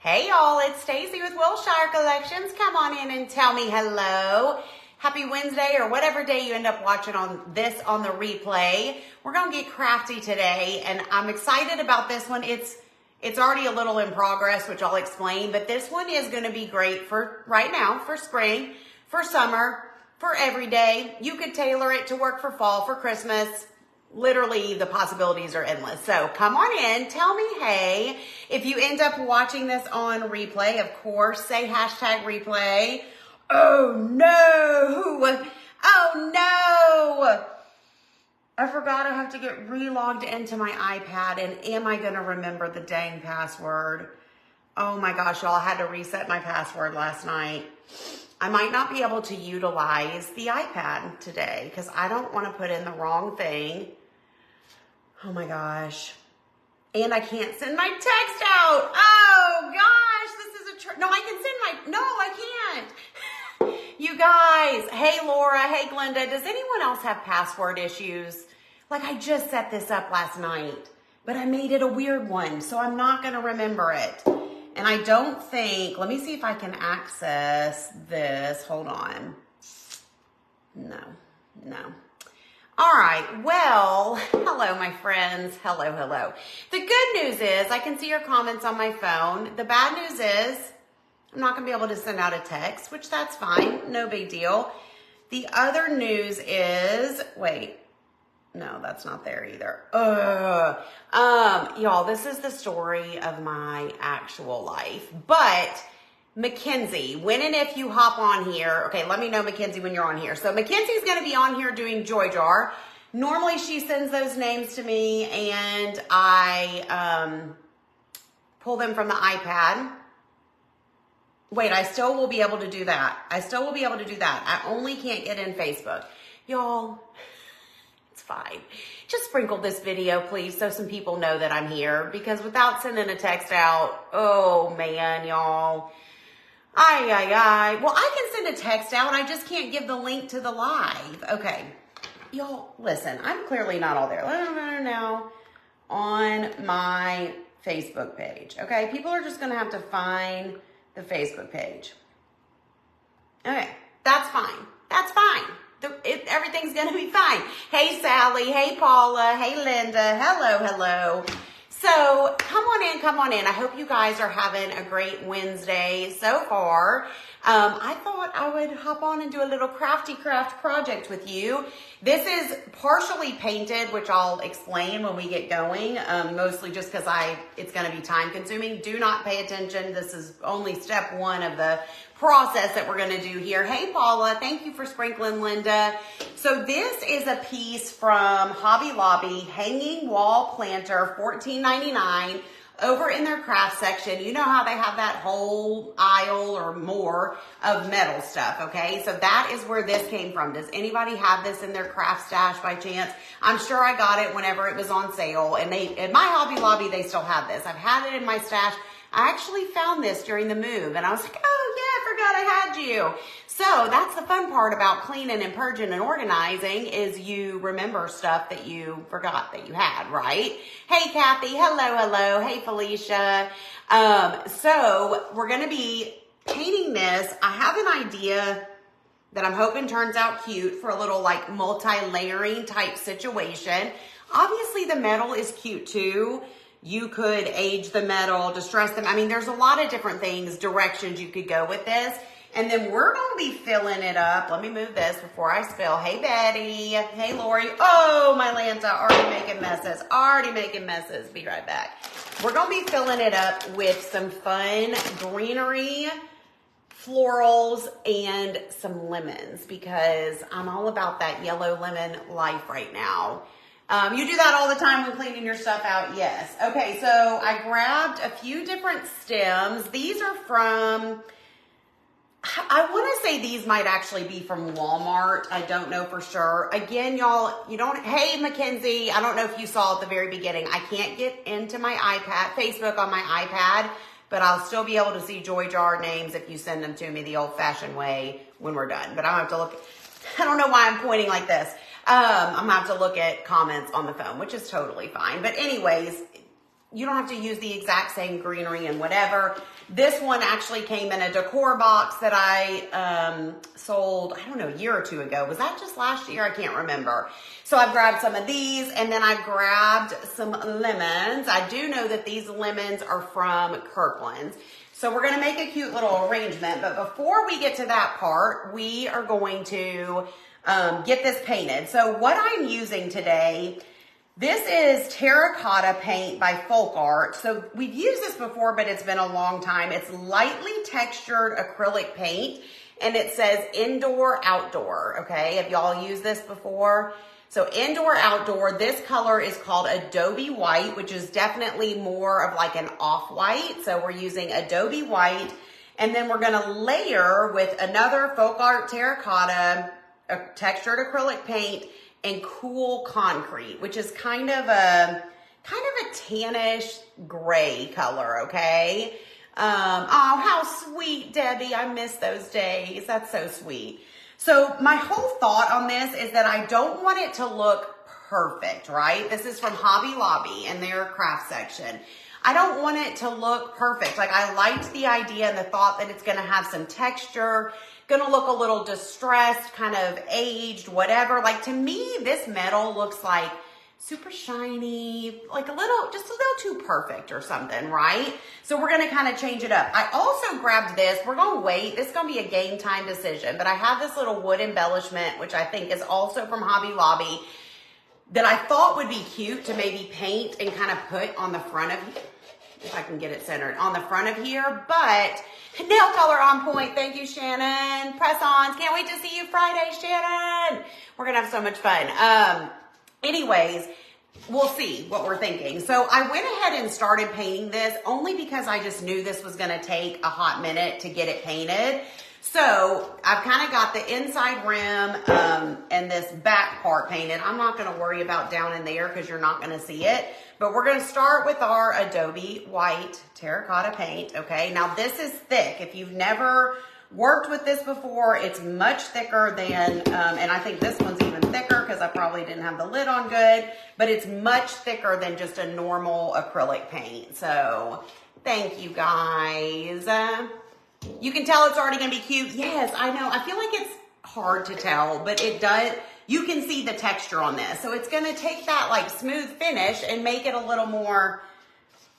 Hey y'all, it's Stacy with Wilshire Collections. Come on in and tell me hello. Happy Wednesday or whatever day you end up watching on the replay. We're gonna get crafty today and I'm excited about this one. It's already a little in progress, which I'll explain, but this one is gonna be great for right now, for spring, for summer, for every day. You could tailor it to work for fall, for Christmas. Literally, the possibilities are endless. So come on in, tell me hey. If you end up watching this on replay, of course, say hashtag replay. Oh no, oh no. I forgot I have to get relogged into my iPad, and am I gonna remember the dang password? Oh my gosh, y'all, I had to reset my password last night. I might not be able to utilize the iPad today because I don't want to put in the wrong thing. Oh my gosh. And I can't send my text out. Oh gosh, this is no, I can send no, I can't. You guys, hey Laura, hey Glenda, does anyone else have password issues? Like I just set this up last night, but I made it a weird one, so I'm not gonna remember it. And I don't think, let me see if I can access this. Hold on. No. All right, well, hello, my friends. Hello. The good news is I can see your comments on my phone. The bad news is I'm not gonna be able to send out a text, which that's fine, no big deal. The other news is, wait, no, that's not there either. Y'all, this is the story of my actual life, but Mackenzie, when and if you hop on here, okay, let me know, Mackenzie, when you're on here. So Mackenzie's going to be on here doing Joy Jar. Normally she sends those names to me and I pull them from the iPad. Wait, I still will be able to do that. I only can't get in Facebook. Y'all, it's fine. Just sprinkle this video, please, so some people know that I'm here, because without sending a text out, oh man, y'all. Well, I can send a text out. I just can't give the link to the live. Okay. Y'all, listen, I'm clearly not all there. Let me know on my Facebook page. Okay. People are just going to have to find the Facebook page. Okay. That's fine. Everything's going to be fine. Hey, Sally. Hey, Paula. Hey, Linda. Hello. So come on in. I hope you guys are having a great Wednesday so far. I thought I would hop on and do a little crafty craft project with you. This is partially painted, which I'll explain when we get going, mostly just because it's going to be time consuming. Do not pay attention. This is only step one of the process that we're going to do here. Hey, Paula, thank you for sprinkling, Linda. So this is a piece from Hobby Lobby, hanging wall planter, $14.99, over in their craft section. You know how they have that whole aisle or more of metal stuff, okay? So that is where this came from. Does anybody have this in their craft stash by chance? I'm sure I got it whenever it was on sale, and in my Hobby Lobby, they still have this. I've had it in my stash. I actually found this during the move, and I was like, oh yeah, I forgot I had you. So that's the fun part about cleaning and purging and organizing, is you remember stuff that you forgot that you had, right? Hey, Kathy. Hello. Hey, Felicia. So we're going to be painting this. I have an idea that I'm hoping turns out cute for a little like multi-layering type situation. Obviously the metal is cute too. You could age the metal, distress them. I mean, there's a lot of different things, directions you could go with this. And then we're going to be filling it up. Let me move this before I spill. Hey, Betty. Hey, Lori. Oh, my Lanta, already making messes. Be right back. We're going to be filling it up with some fun greenery, florals, and some lemons, because I'm all about that yellow lemon life right now. You do that all the time when cleaning your stuff out, yes. Okay, so I grabbed a few different stems. These are from, I want to say these might actually be from Walmart. I don't know for sure. Again, y'all, hey, Mackenzie, I don't know if you saw at the very beginning. I can't get into my Facebook on my iPad, but I'll still be able to see Joy Jar names if you send them to me the old-fashioned way when we're done. But I'm going to have to look. I don't know why I'm pointing like this. I'm going to have to look at comments on the phone, which is totally fine. But anyways, you don't have to use the exact same greenery and whatever. This one actually came in a Decor box that I sold, I don't know, a year or two ago. Was that just last year? I can't remember. So I grabbed some of these, and then I grabbed some lemons. I do know that these lemons are from Kirkland's. So we're gonna make a cute little arrangement, but before we get to that part, we are going to get this painted. So what I'm using today, this is terracotta paint by Folk Art. So we've used this before, but it's been a long time. It's lightly textured acrylic paint, and it says indoor, outdoor, okay? Have y'all used this before? So indoor, outdoor, this color is called Adobe White, which is definitely more of like an off-white. So we're using Adobe White, and then we're gonna layer with another Folk Art terracotta, textured acrylic paint, and cool concrete, which is kind of a tannish gray color, okay? Oh, how sweet, Debbie. I miss those days. That's so sweet. So my whole thought on this is that I don't want it to look perfect, right? This is from Hobby Lobby in their craft section. I don't want it to look perfect. Like, I liked the idea and the thought that it's gonna have some texture, gonna look a little distressed, kind of aged, whatever. Like, to me, this metal looks like super shiny, like just a little too perfect or something, right? So we're gonna kind of change it up. I also grabbed this. We're gonna wait. This is gonna be a game time decision, but I have this little wood embellishment, which I think is also from Hobby Lobby, that I thought would be cute to maybe paint and kind of put on the front of, if I can get it centered, on the front of here. But nail color on point. Thank you, Shannon. Press-ons. Can't wait to see you Friday, Shannon. We're gonna have so much fun. Anyways, we'll see what we're thinking. So I went ahead and started painting this only because I just knew this was gonna take a hot minute to get it painted. So I've kind of got the inside rim and this back part painted. I'm not gonna worry about down in there because you're not gonna see it. But we're gonna start with our Adobe White terracotta paint, okay? Now this is thick. If you've never worked with this before, it's much thicker than, and I think this one's even thicker because I probably didn't have the lid on good, but it's much thicker than just a normal acrylic paint. So thank you guys. You can tell it's already gonna be cute. Yes, I know. I feel like it's hard to tell, but it does. You can see the texture on this. So it's gonna take that like smooth finish and make it a little more,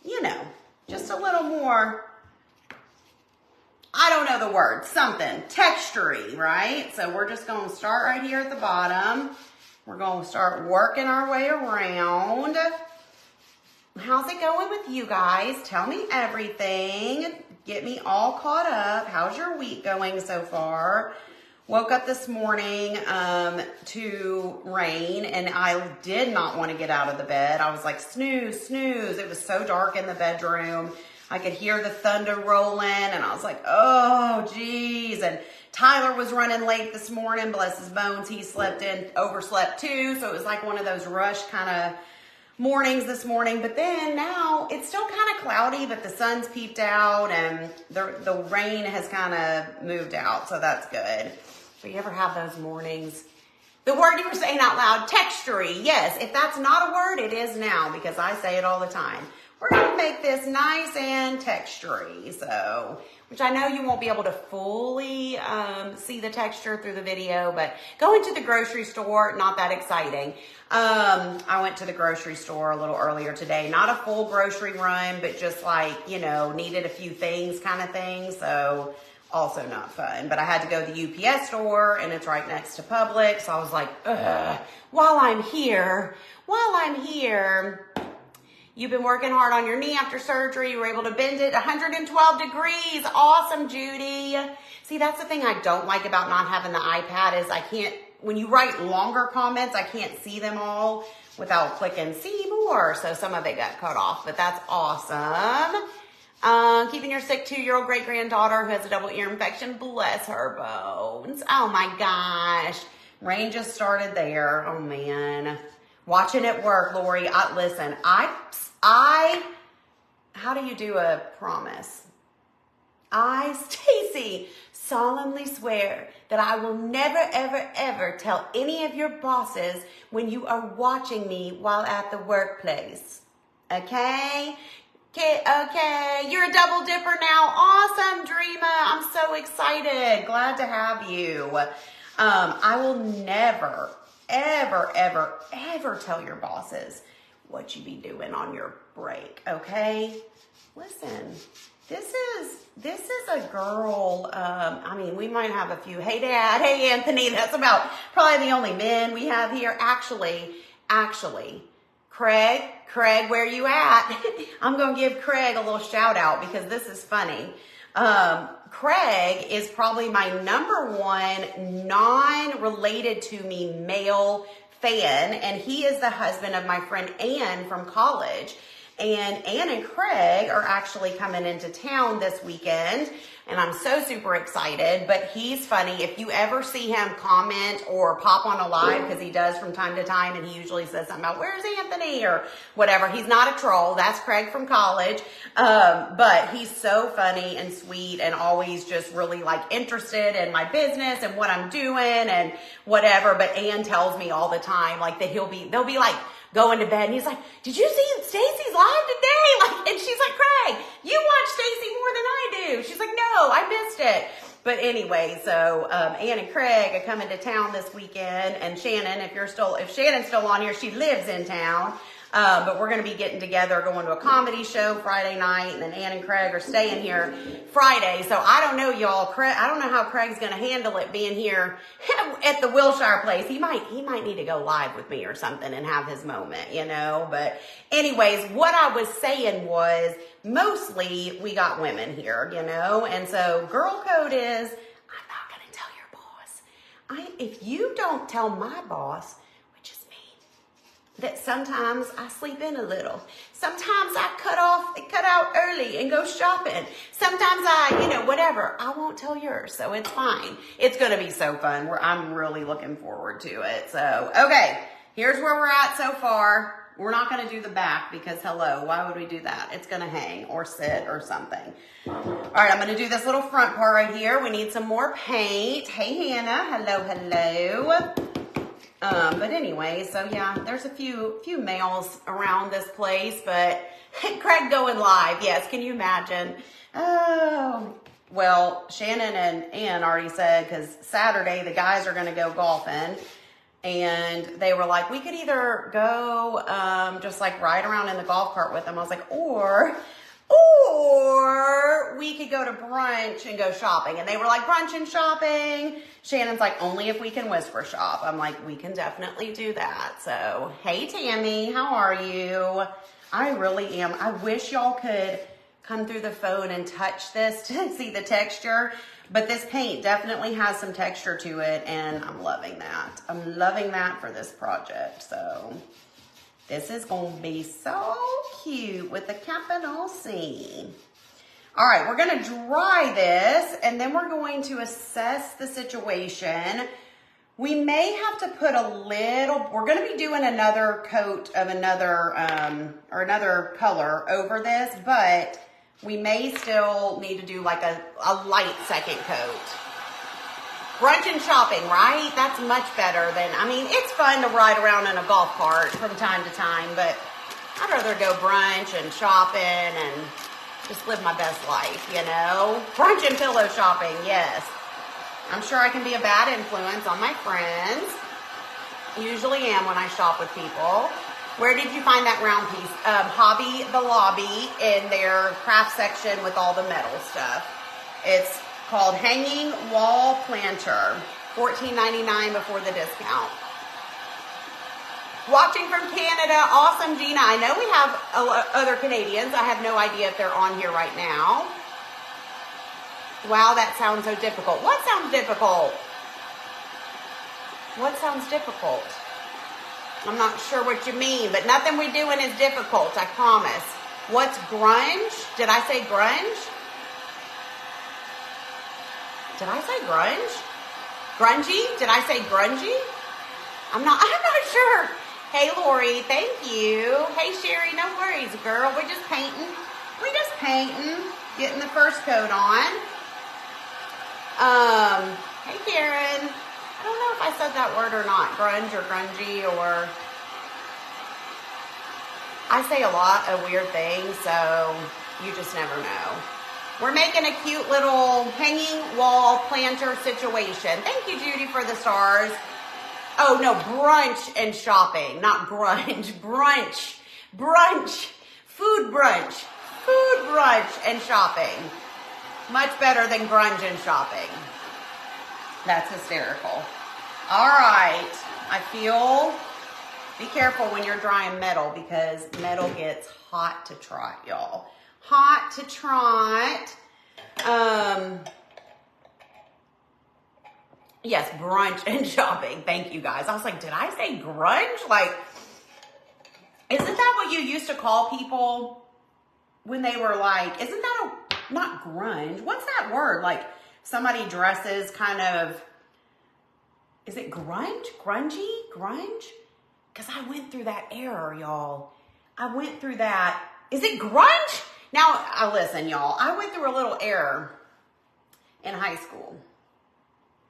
you know, just a little more, I don't know the word, something textury, right? So we're just gonna start right here at the bottom. We're gonna start working our way around. How's it going with you guys? Tell me everything. Get me all caught up. How's your week going so far? Woke up this morning to rain, and I did not want to get out of the bed. I was like, snooze, snooze. It was so dark in the bedroom. I could hear the thunder rolling, and I was like, oh, geez. And Tyler was running late this morning, bless his bones. He overslept too. So it was like one of those rush kind of mornings this morning. But then now it's still kind of cloudy, but the sun's peeped out, and the rain has kind of moved out. So that's good. But you ever have those mornings? The word you were saying out loud, textury. Yes, if that's not a word, it is now, because I say it all the time. We're gonna make this nice and textury, so, which I know you won't be able to fully see the texture through the video, but going to the grocery store, not that exciting. I went to the grocery store a little earlier today, not a full grocery run, but just like, you know, needed a few things kind of thing, so also not fun. But I had to go to the UPS store, and it's right next to Publix, so I was like, ugh, while I'm here, you've been working hard on your knee after surgery. You were able to bend it 112 degrees. Awesome, Judy. See, that's the thing I don't like about not having the iPad is I can't, when you write longer comments, I can't see them all without clicking see more. So some of it got cut off, but that's awesome. Keeping your sick 2-year-old great-granddaughter who has a double ear infection. Bless her bones. Oh my gosh. Rain just started there. Oh man. Watching it work, Lori. Listen, how do you do a promise? I, Stacy, solemnly swear that I will never, ever, ever tell any of your bosses when you are watching me while at the workplace. Okay? Okay, you're a double dipper now. Awesome, Dreama. I'm so excited. Glad to have you. I will never, ever, ever, ever tell your bosses what you be doing on your break, okay? Listen, this is a girl, I mean, we might have a few, hey Dad, hey Anthony, that's about probably the only men we have here. Actually, Craig, where you at? I'm going to give Craig a little shout out because this is funny. Craig is probably my number one non-related to me male fan, and he is the husband of my friend Ann from college. And Ann and Craig are actually coming into town this weekend, and I'm so super excited. But he's funny. If you ever see him comment or pop on a live, because he does from time to time, and he usually says something about, where's Anthony or whatever. He's not a troll. That's Craig from college. But he's so funny and sweet and always just really like interested in my business and what I'm doing and whatever. But Ann tells me all the time, like that they'll be like, going to bed, and he's like, did you see Stacy's live today? Like, and she's like, Craig, you watch Stacy more than I do. She's like, no, I missed it. But anyway, so Ann and Craig are coming to town this weekend, and Shannon, if Shannon's still on here, she lives in town. But we're going to be getting together, going to a comedy show Friday night, and then Ann and Craig are staying here Friday. So I don't know, y'all. I don't know how Craig's going to handle it being here at the Wilshire place. He might need to go live with me or something and have his moment, you know. But anyways, what I was saying was mostly we got women here, you know. And so girl code is, I'm not going to tell your boss. If you don't tell my boss, that sometimes I sleep in a little. Sometimes I cut out early and go shopping. Sometimes I, whatever. I won't tell yours, so it's fine. It's going to be so fun. I'm really looking forward to it. So, okay, here's where we're at so far. We're not going to do the back because, hello, why would we do that? It's going to hang or sit or something. All right, I'm going to do this little front part right here. We need some more paint. Hey, Hannah. Hello. But anyway, so yeah, there's a few males around this place, but Craig going live. Yes. Can you imagine? Oh, well, Shannon and Ann already said, cause Saturday the guys are going to go golfing, and they were like, we could either go, just like ride around in the golf cart with them. I was like, or we could go to brunch and go shopping. And they were like, brunch and shopping. Shannon's like, only if we can whisper shop. I'm like, we can definitely do that. So, hey, Tammy, how are you? I really am. I wish y'all could come through the phone and touch this to see the texture. But this paint definitely has some texture to it, and I'm loving that. I'm loving that for this project. So this is going to be so cute with the capital C. All right, we're going to dry this, and then we're going to assess the situation. We may have to put a little, we're going to be doing another coat of another color over this, but we may still need to do like a light second coat. Brunch and shopping, right? That's much better than, it's fun to ride around in a golf cart from time to time, but I'd rather go brunch and shopping and just live my best life, Brunch and pillow shopping, yes. I'm sure I can be a bad influence on my friends. Usually am when I shop with people. Where did you find that round piece? Hobby Lobby in their craft section with all the metal stuff. It's called Hanging Wall Planter, $14.99 before the discount. Watching from Canada, awesome, Gina. I know we have other Canadians. I have no idea if they're on here right now. Wow, that sounds so difficult. What sounds difficult? What sounds difficult? I'm not sure what you mean, but nothing we're doing is difficult, I promise. What's grunge? Did I say grunge? Did I say grunge? Grungy? Did I say grungy? I'm not sure. Hey, Lori, thank you. Hey, Sherry, no worries, girl. We're just painting. Getting the first coat on. Hey, Karen. I don't know if I said that word or not. Grunge or grungy or... I say a lot of weird things, so you just never know. We're making a cute little hanging wall planter situation. Thank you, Judy, for the stars. Oh, no, brunch and shopping, not grunge. Brunch, brunch, food brunch and shopping. Much better than grunge and shopping. That's hysterical. All right, be careful when you're drying metal because metal gets hot to trot, y'all. Hot to trot. Yes, brunch and shopping. Thank you, guys. I was like, did I say grunge? Like, isn't that what you used to call people when they were like, isn't that not grunge? What's that word? Like somebody dresses kind of, is it grunge? Grungy? Grunge? Because I went through that era, y'all. I went through that. Is it grunge? Now, listen, y'all. I went through a little era in high school.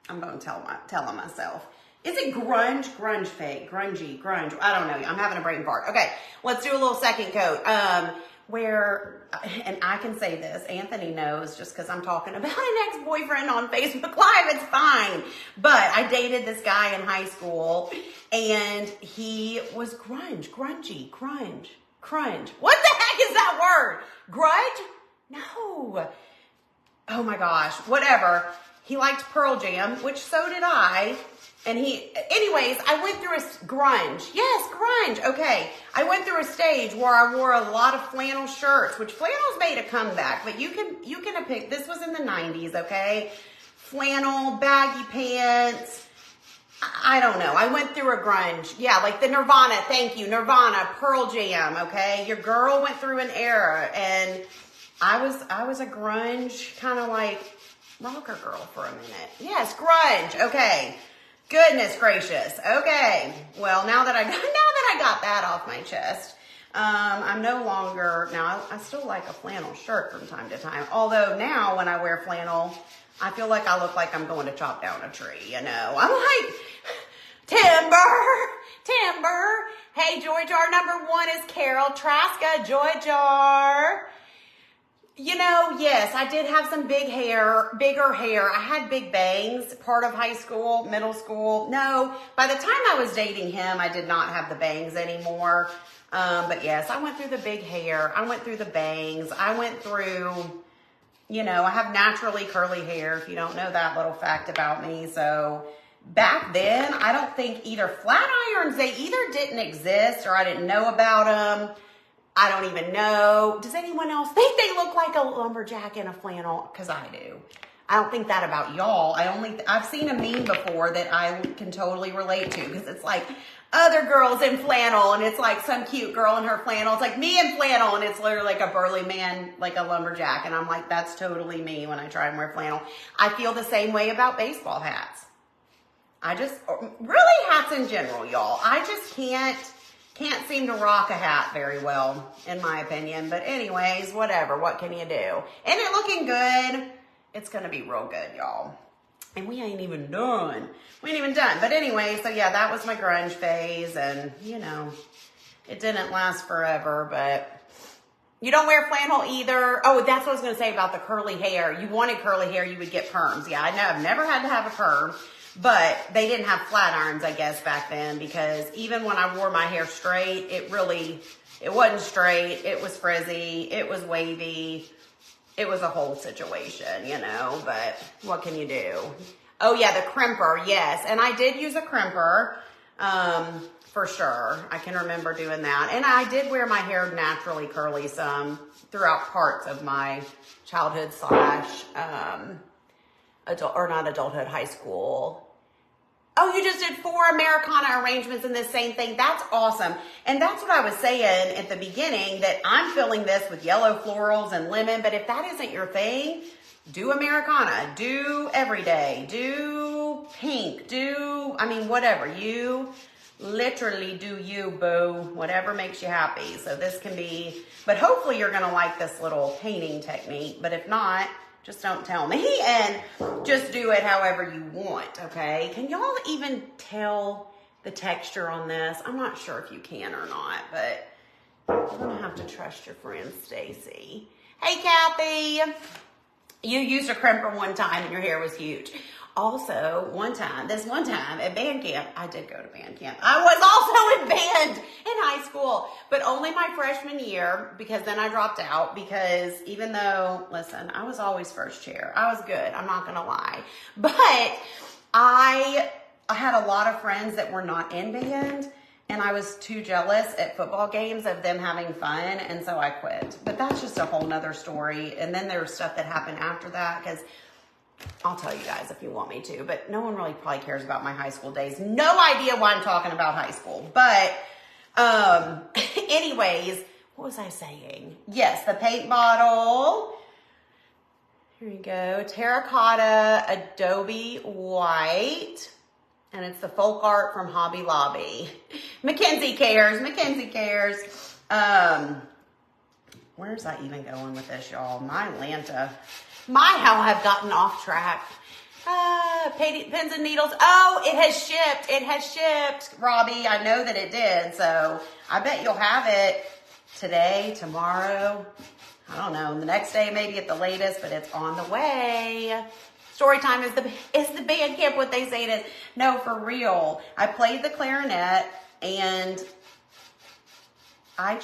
I'm going to tell them myself. Is it grunge? Grunge fake? Grungy? Grunge? I don't know. I'm having a brain fart. Okay, let's do a little second coat. And I can say this, Anthony knows just because I'm talking about an ex-boyfriend on Facebook Live, it's fine. But I dated this guy in high school and he was grungy, crunge. What the heck is that word? Grudge? No. Oh my gosh, whatever. He liked Pearl Jam, which so did I. And anyways, I went through a grunge. Yes, grunge. Okay. I went through a stage where I wore a lot of flannel shirts, which flannel's made a comeback, but you can pick, this was in the 90s, okay? Flannel, baggy pants. I don't know. I went through a grunge. Yeah, like the Nirvana. Thank you. Nirvana, Pearl Jam, okay? Your girl went through an era and I was a grunge kind of like rocker girl for a minute. Yes, grunge. Okay. Goodness gracious. Okay. Well, now that I got that off my chest, I'm no longer, now I still like a flannel shirt from time to time. Although now when I wear flannel, I feel like I look like I'm going to chop down a tree, you know. I'm like, timber. Hey, Joy Jar number 1 is Carol Traska. Joy Jar. You know, yes, I did have some bigger hair. I had big bangs, part of high school, middle school. No, by the time I was dating him, I did not have the bangs anymore. But yes, I went through the big hair. I went through the bangs. I went through, you know, I have naturally curly hair, if you don't know that little fact about me. So back then, I don't think either flat irons, they either didn't exist or I didn't know about them. I don't even know. Does anyone else think they look like a lumberjack in a flannel? Because I do. I don't think that about y'all. I've seen a meme before that I can totally relate to because it's like other girls in flannel and it's like some cute girl in her flannel. It's like me in flannel and it's literally like a burly man, like a lumberjack. And I'm like, that's totally me when I try and wear flannel. I feel the same way about baseball hats. Really hats in general, y'all. I just can't seem to rock a hat very well, in my opinion. But anyways, whatever. What can you do? And it looking good. It's going to be real good, y'all. And we ain't even done. But anyway, so yeah, that was my grunge phase. And, you know, it didn't last forever. But you don't wear flannel either. Oh, that's what I was going to say about the curly hair. You wanted curly hair, you would get perms. Yeah, I know. I've never had to have a perm. But they didn't have flat irons, I guess, back then, because even when I wore my hair straight, it wasn't straight. It was frizzy. It was wavy. It was a whole situation, you know, but what can you do? Oh, yeah, the crimper, yes. And I did use a crimper, for sure. I can remember doing that. And I did wear my hair naturally curly some throughout parts of my childhood high school. Oh, you just did 4 Americana arrangements in this same thing. That's awesome. And that's what I was saying at the beginning, that I'm filling this with yellow florals and lemon. But if that isn't your thing, do Americana. Do everyday. Do pink. Whatever. You literally do you, boo. Whatever makes you happy. So this can be, but hopefully you're going to like this little painting technique. But if not, just don't tell me and just do it however you want, okay? Can y'all even tell the texture on this? I'm not sure if you can or not, but You're gonna have to trust your friend Stacy. Hey, Kathy. You used a crimper one time and your hair was huge. Also, this one time at band camp, I did go to band camp. I was also in band in high school, but only my freshman year, because then I dropped out, because even though, listen, I was always first chair. I was good, I'm not gonna lie. But I had a lot of friends that were not in band, and I was too jealous at football games of them having fun, and so I quit. But that's just a whole nother story. And then there was stuff that happened after that, because I'll tell you guys if you want me to, but no one really probably cares about my high school days. No idea why I'm talking about high school. But anyways, what was I saying? Yes, the paint bottle. Here you go. Terracotta Adobe White. And it's the folk art from Hobby Lobby. Mackenzie cares. Mackenzie cares. Where's I even going with this, y'all? My Lanta. How I've gotten off track. Pens and needles. Oh, it has shipped. It has shipped, Robbie. I know that it did. So I bet you'll have it today, tomorrow. I don't know. The next day, maybe at the latest, but it's on the way. Story time is the band camp what they say it is. No, for real. I played the clarinet, and I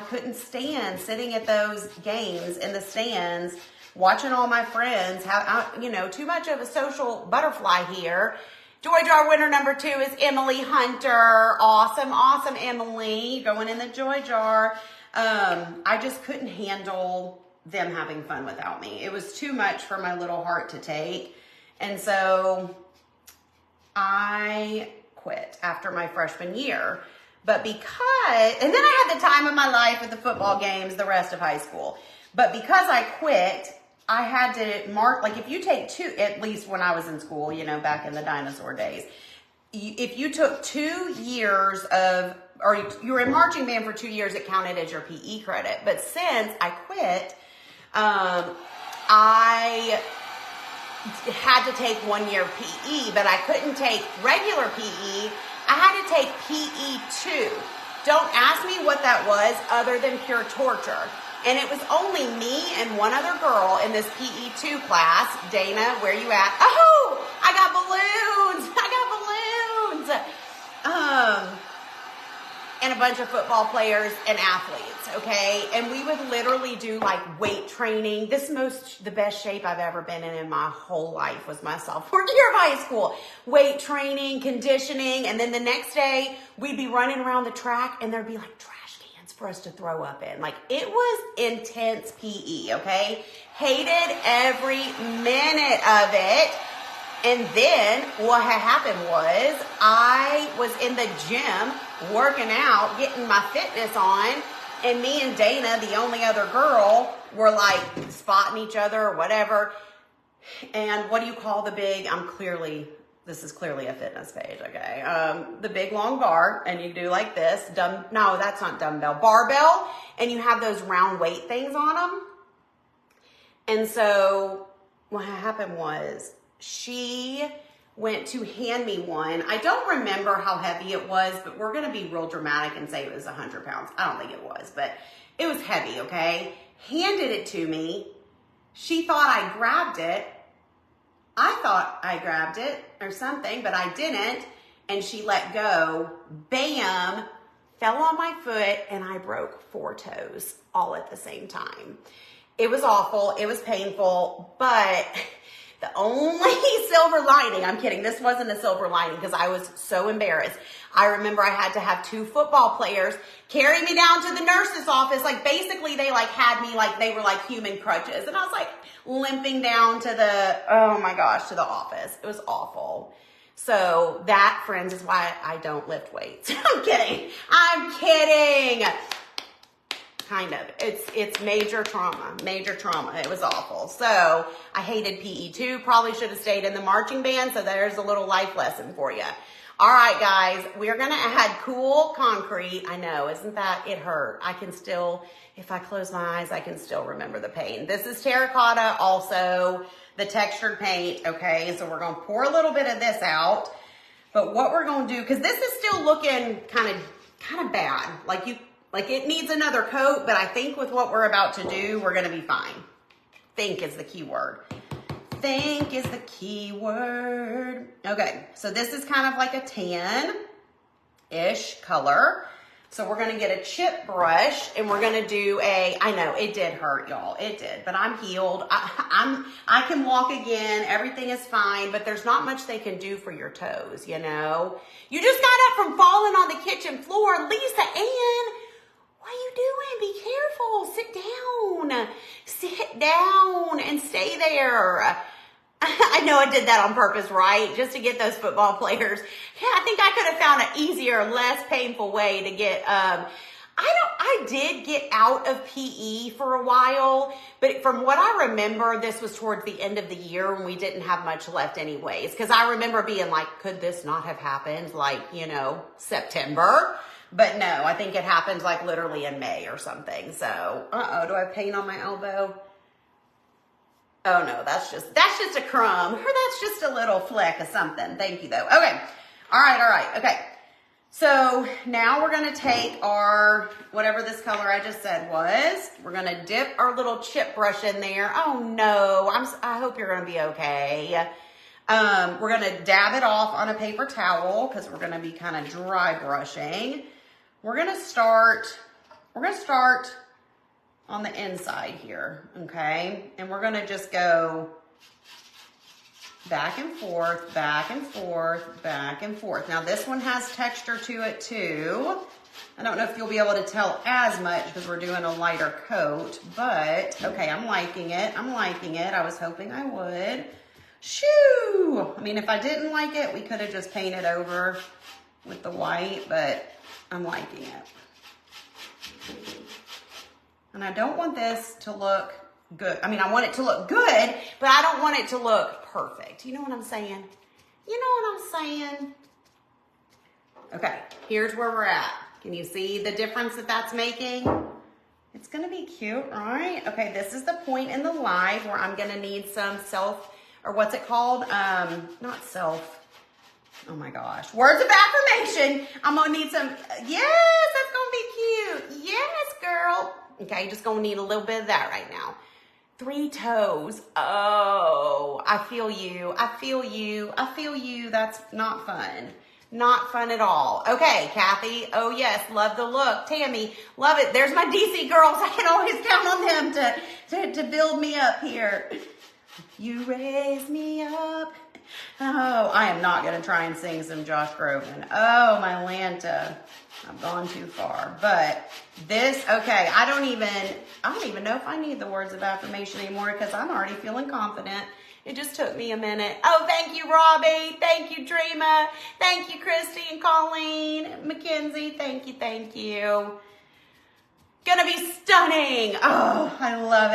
couldn't stand sitting at those games in the stands, watching all my friends have, too much of a social butterfly here. Joy Jar winner number 2 is Emily Hunter. Awesome, awesome, Emily. Going in the Joy Jar. I just couldn't handle them having fun without me. It was too much for my little heart to take. And so I quit after my freshman year. But and then I had the time of my life at the football games the rest of high school. But because I quit, I had to mark, like if you take at least when I was in school, back in the dinosaur days, if you took 2 years or you were in marching band for 2 years, it counted as your PE credit. But since I quit, I had to take 1 year PE, but I couldn't take regular PE. I had to take PE2. Don't ask me what that was other than pure torture. And it was only me and one other girl in this PE2 class. Dana, where you at? Oh, I got balloons. And a bunch of football players and athletes, okay? And we would literally do like weight training. The best shape I've ever been in my whole life was my sophomore year of high school. Weight training, conditioning, and then the next day we'd be running around the track and there'd be like trash cans for us to throw up in. Like it was intense PE, okay? Hated every minute of it. And then what had happened was I was in the gym working out, getting my fitness on, and me and Dana, the only other girl, were like spotting each other or whatever. And what do you call the big, this is clearly a fitness page, okay? The big long bar, and you do like this, no, that's not dumbbell, barbell, and you have those round weight things on them. And so what happened was, she went to hand me one. I don't remember how heavy it was, but we're going to be real dramatic and say it was 100 pounds. I don't think it was, but it was heavy, okay? Handed it to me. She thought I grabbed it. I thought I grabbed it or something, but I didn't. And she let go. Bam! Fell on my foot, and I broke 4 toes all at the same time. It was awful. It was painful, but the only silver lining, I'm kidding, this wasn't a silver lining because I was so embarrassed. I remember I had to have 2 football players carry me down to the nurse's office. Like basically they like had me like they were like human crutches. And I was like limping down to to the office. It was awful. So that, friends, is why I don't lift weights. I'm kidding. Kind of. It's major trauma. It was awful. So I hated PE2. Probably should have stayed in the marching band. So there's a little life lesson for you. All right, guys, we're going to add cool concrete. I know, isn't that, it hurt. I can still, if I close my eyes, I can still remember the pain. This is terracotta, also the textured paint. Okay, so we're going to pour a little bit of this out. But what we're going to do, because this is still looking kind of bad. Like Like it needs another coat, but I think with what we're about to do, we're gonna be fine. Think is the key word. Think is the key word. Okay, so this is kind of like a tan-ish color. So we're gonna get a chip brush and we're gonna do I know it did hurt, y'all, it did, but I'm healed. I can walk again, everything is fine, but there's not much they can do for your toes, you know? You just got up from falling on the kitchen floor. Lisa Ann, what are you doing? Be careful, sit down and stay there. I know I did that on purpose, right? Just to get those football players. Yeah, I think I could have found an easier, less painful way to get, I did get out of PE for a while, but from what I remember, this was towards the end of the year when we didn't have much left anyways. Because I remember being like, could this not have happened like, you know, September? But no, I think it happened like literally in May or something. So, do I have paint on my elbow? Oh no, that's just a crumb, or that's just a little fleck of something. Thank you though. Okay, all right, okay. So now we're gonna take our, whatever this color I just said was, we're gonna dip our little chip brush in there. Oh no, I hope you're gonna be okay. We're gonna dab it off on a paper towel because we're gonna be kind of dry brushing. We're gonna start on the inside here, okay? And we're gonna just go back and forth, back and forth, back and forth. Now this one has texture to it too. I don't know if you'll be able to tell as much because we're doing a lighter coat, but okay, I'm liking it. I was hoping I would. Shoo! I mean, if I didn't like it, we could have just painted over with the white, but I'm liking it. And I don't want this to look good. I mean, I want it to look good, but I don't want it to look perfect. You know what I'm saying? Okay, here's where we're at. Can you see the difference that that's making? It's gonna be cute, right? Okay, this is the point in the live where I'm gonna need some what's it called? Not self. Oh my gosh. Words of affirmation. I'm gonna need some, yes, that's gonna be cute. Yes, girl. Okay, just gonna need a little bit of that right now. 3 toes. Oh, I feel you. That's not fun. Not fun at all. Okay, Kathy. Oh yes, love the look. Tammy, love it. There's my DC girls. I can always count on them to build me up here. You raise me up. Oh, I am not going to try and sing some Josh Groban. Oh, my Lanta. I've gone too far. But this, okay, I don't even know if I need the words of affirmation anymore because I'm already feeling confident. It just took me a minute. Oh, thank you, Robbie. Thank you, Dreama. Thank you, Christy and Colleen. Mackenzie, thank you. Gonna be stunning. Oh, I love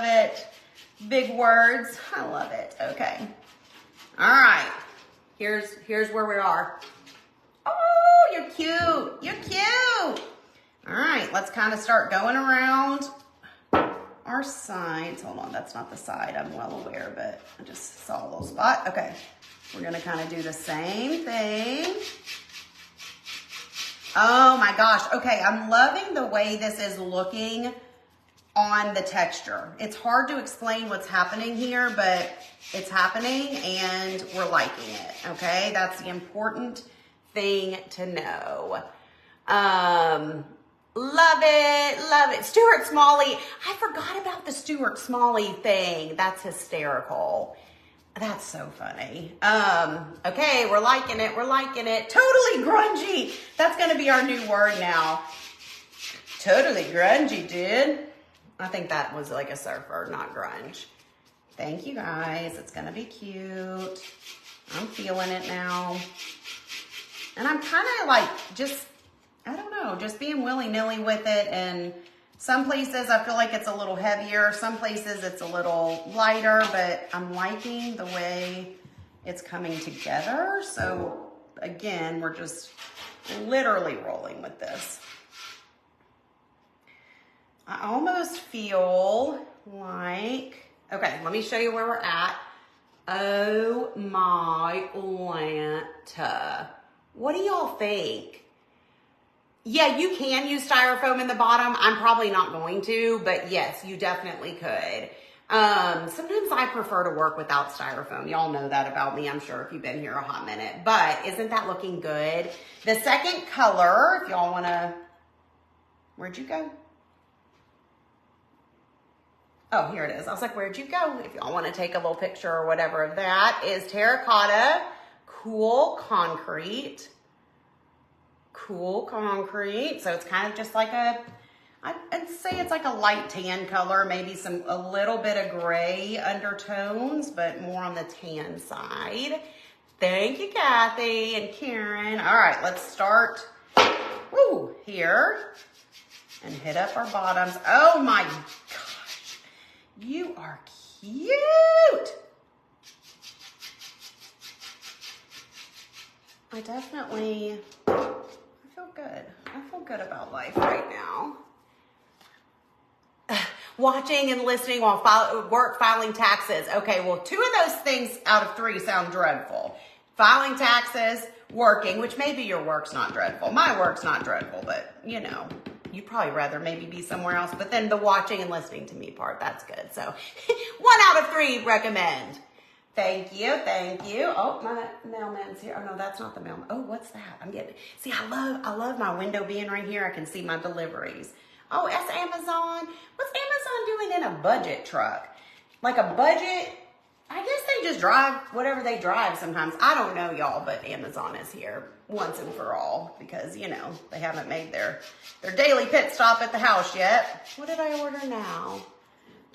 it. Big words. I love it. Okay. All right, here's where we are. Oh, you're cute. All right, let's kind of start going around our sides. Hold on, that's not the side, I'm well aware, but I just saw a little spot. Okay, we're gonna kind of do the same thing. Oh my gosh, okay, I'm loving the way this is looking on the texture. It's hard to explain what's happening here, but it's happening and we're liking it, okay? That's the important thing to know. Love it. Stuart Smalley. I forgot about the Stuart Smalley thing. That's hysterical. That's so funny. Okay, we're liking it. Totally grungy. That's gonna be our new word now. Totally grungy, dude. I think that was like a surfer, not grunge. Thank you guys. It's gonna be cute. I'm feeling it now. And I'm kind of like I don't know, just being willy-nilly with it. And some places I feel like it's a little heavier. Some places it's a little lighter, but I'm liking the way it's coming together. So again, we're just literally rolling with this. I almost feel like, okay, let me show you where we're at. Oh my Lanta. What do y'all think? Yeah, you can use styrofoam in the bottom. I'm probably not going to, but yes, you definitely could. Sometimes I prefer to work without styrofoam. Y'all know that about me, I'm sure, if you've been here a hot minute. But isn't that looking good? The second color, if y'all want to, where'd you go? Oh, here it is. I was like, where'd you go? If y'all want to take a little picture or whatever of that, is Terracotta Cool Concrete. Cool Concrete. So it's kind of just like a, I'd say it's like a light tan color, maybe a little bit of gray undertones, but more on the tan side. Thank you, Kathy and Karen. All right, let's start here and hit up our bottoms. Oh my gosh, you are cute. I feel good. I feel good about life right now. Watching and listening while filing taxes. Okay, well, 2 of those things out of 3 sound dreadful. Filing taxes, working, which maybe your work's not dreadful. My work's not dreadful, but you know, you'd probably rather maybe be somewhere else. But then the watching and listening to me part, that's good. So 1 out of 3 recommend. Thank you, thank you. Oh, my mailman's here. Oh no, that's not the mailman. Oh, what's that? See, I love my window being right here. I can see my deliveries. Oh, that's Amazon. What's Amazon doing in a budget truck? Like a budget, I guess they just drive whatever they drive sometimes. I don't know, y'all, but Amazon is here once and for all because, you know, they haven't made their daily pit stop at the house yet. What did I order now?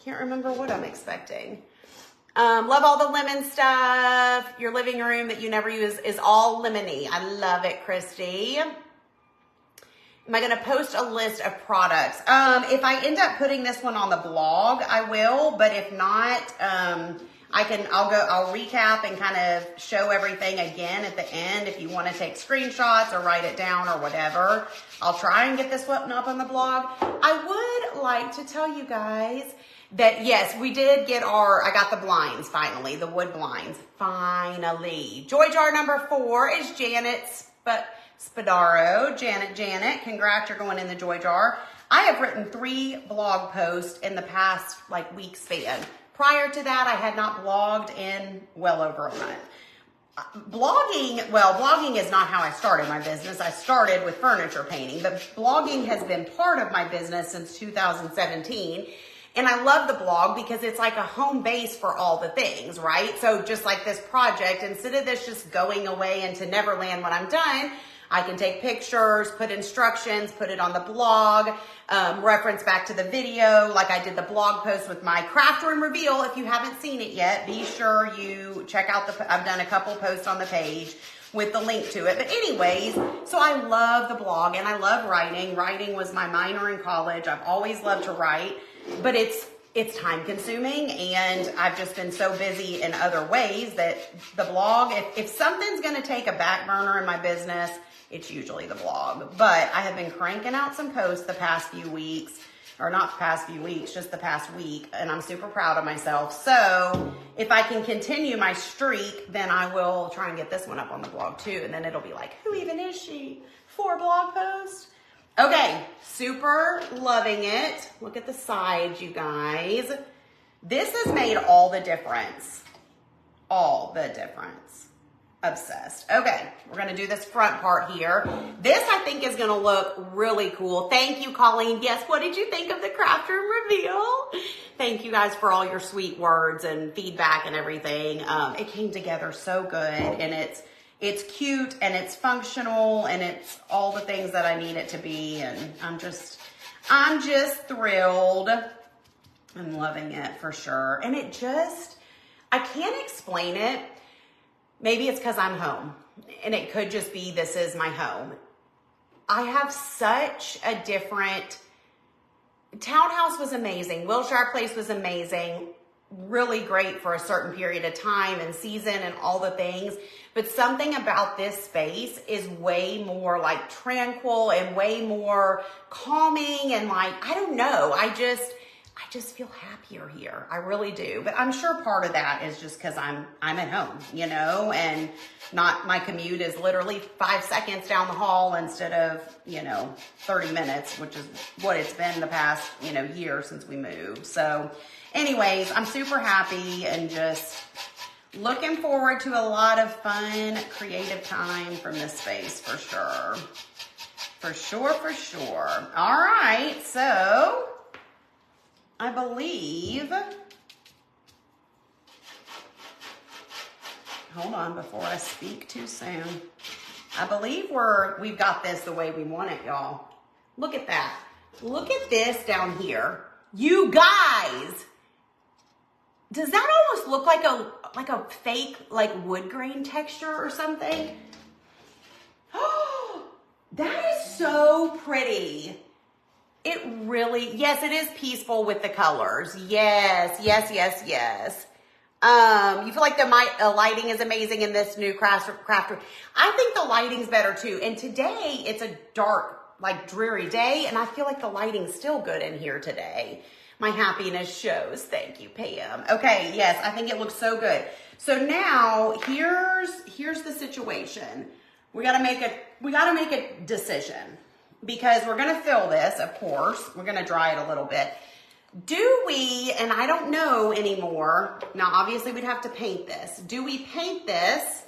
Can't remember what I'm expecting. Love all the lemon stuff. Your living room that you never use is all lemony. I love it, Christy. Am I going to post a list of products? If I end up putting this one on the blog, I will. But if not, I'll recap and kind of show everything again at the end. If you want to take screenshots or write it down or whatever, I'll try and get this one up on the blog. I would like to tell you guys that yes, we did get I got the blinds finally, the wood blinds, finally. Joy jar number 4 is Janet's, Spadaro. Janet, congrats, you're going in the joy jar. I have written 3 blog posts in the past week span. Prior to that, I had not blogged in well over a month. Blogging is not how I started my business. I started with furniture painting, but blogging has been part of my business since 2017. And I love the blog because it's like a home base for all the things, right? So just like this project, instead of this just going away into Neverland when I'm done, I can take pictures, put instructions, put it on the blog, reference back to the video, like I did the blog post with my craft room reveal. If you haven't seen it yet, be sure you check out I've done a couple posts on the page with the link to it. But anyways, so I love the blog and I love writing. Writing was my minor in college. I've always loved to write, but it's time consuming and I've just been so busy in other ways that the blog, if something's going to take a back burner in my business, it's usually the blog. But I have been cranking out some posts the past few weeks, or not the past few weeks, just the past week, and I'm super proud of myself. So if I can continue my streak, then I will try and get this one up on the blog too, and then it'll be like, who even is she? 4 blog posts? Okay, super loving it. Look at the sides, you guys. This has made all the difference. All the difference. Obsessed. Okay, we're gonna do this front part here. This I think is gonna look really cool. Thank you, Colleen. Yes, what did you think of the craft room reveal? Thank you guys for all your sweet words and feedback and everything. It came together so good and it's cute and it's functional and it's all the things that I need it to be, and I'm just thrilled. I'm loving it for sure. And I can't explain it. Maybe it's because I'm home, and it could just be this is my home. I have such a different, townhouse was amazing. Wilshire place was amazing. Really great for a certain period of time and season and all the things. But something about this space is way more tranquil and way more calming and I don't know. I just feel happier here. I really do. But I'm sure part of that is just because I'm at home, you know, and not, my commute is literally 5 seconds down the hall instead of, you know, 30 minutes, which is what it's been the past, you know, year since we moved. So anyways, I'm super happy and just looking forward to a lot of fun, creative time from this space for sure. For sure, for sure. All right, so I believe, hold on before I speak too soon. I believe we've got this the way we want it, y'all. Look at that. Look at this down here. You guys, does that almost look like a fake like wood grain texture or something? Oh, that is so pretty. It really, yes, it is peaceful with the colors. Yes, yes, yes, yes. You feel like the lighting is amazing in this new crafter. I think the lighting's better too. And today it's a dark, like dreary day, and I feel like the lighting's still good in here today. My happiness shows. Thank you, Pam. Okay, yes, I think it looks so good. So now here's the situation. We gotta make a decision. Because we're gonna fill this, of course. We're gonna dry it a little bit. Do we, and I don't know anymore, now obviously we'd have to paint this. Do we paint this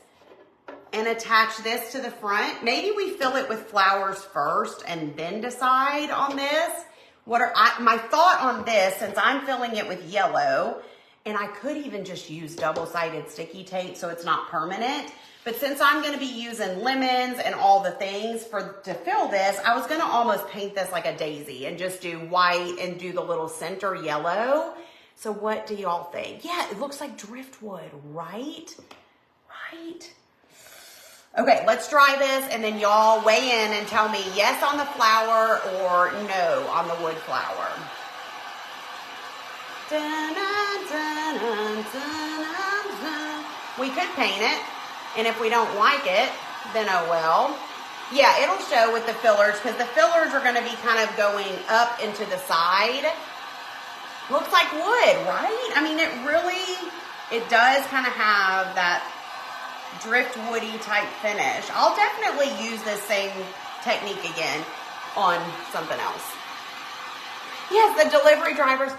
and attach this to the front? Maybe we fill it with flowers first and then decide on this. My thought on this, since I'm filling it with yellow, and I could even just use double-sided sticky tape so it's not permanent. But since I'm gonna be using lemons and all the things to fill this, I was gonna almost paint this like a daisy and just do white and do the little center yellow. So what do y'all think? Yeah, it looks like driftwood, right? Right? Okay, let's dry this and then y'all weigh in and tell me yes on the flower or no on the wood flower. We could paint it. And if we don't like it, then oh well. Yeah, it'll show with the fillers because the fillers are going to be kind of going up into the side. Looks like wood, right? I mean, it does kind of have that driftwoody type finish. I'll definitely use this same technique again on something else. Yes, the delivery drivers.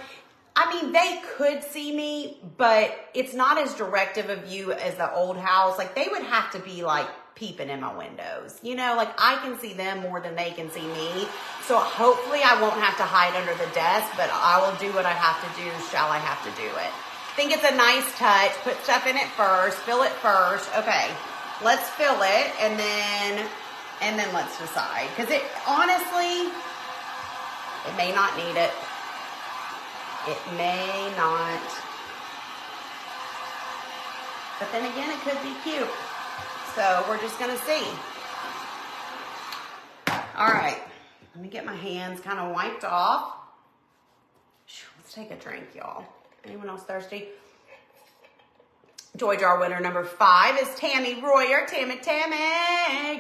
I mean, they could see me, but it's not as directive a view as the old house. Like, they would have to be, like, peeping in my windows. You know, like, I can see them more than they can see me. So, hopefully, I won't have to hide under the desk, but I will do what I have to do, shall I have to do it. I think it's a nice touch. Put stuff in it first. Fill it first. Okay, let's fill it, and then let's decide. Because honestly, it may not need it. It may not. But then again, it could be cute. So we're just gonna see. All right, let me get my hands kind of wiped off. Let's take a drink, y'all. Anyone else thirsty? Joy jar winner number 5 is Tammy Royer. Tammy,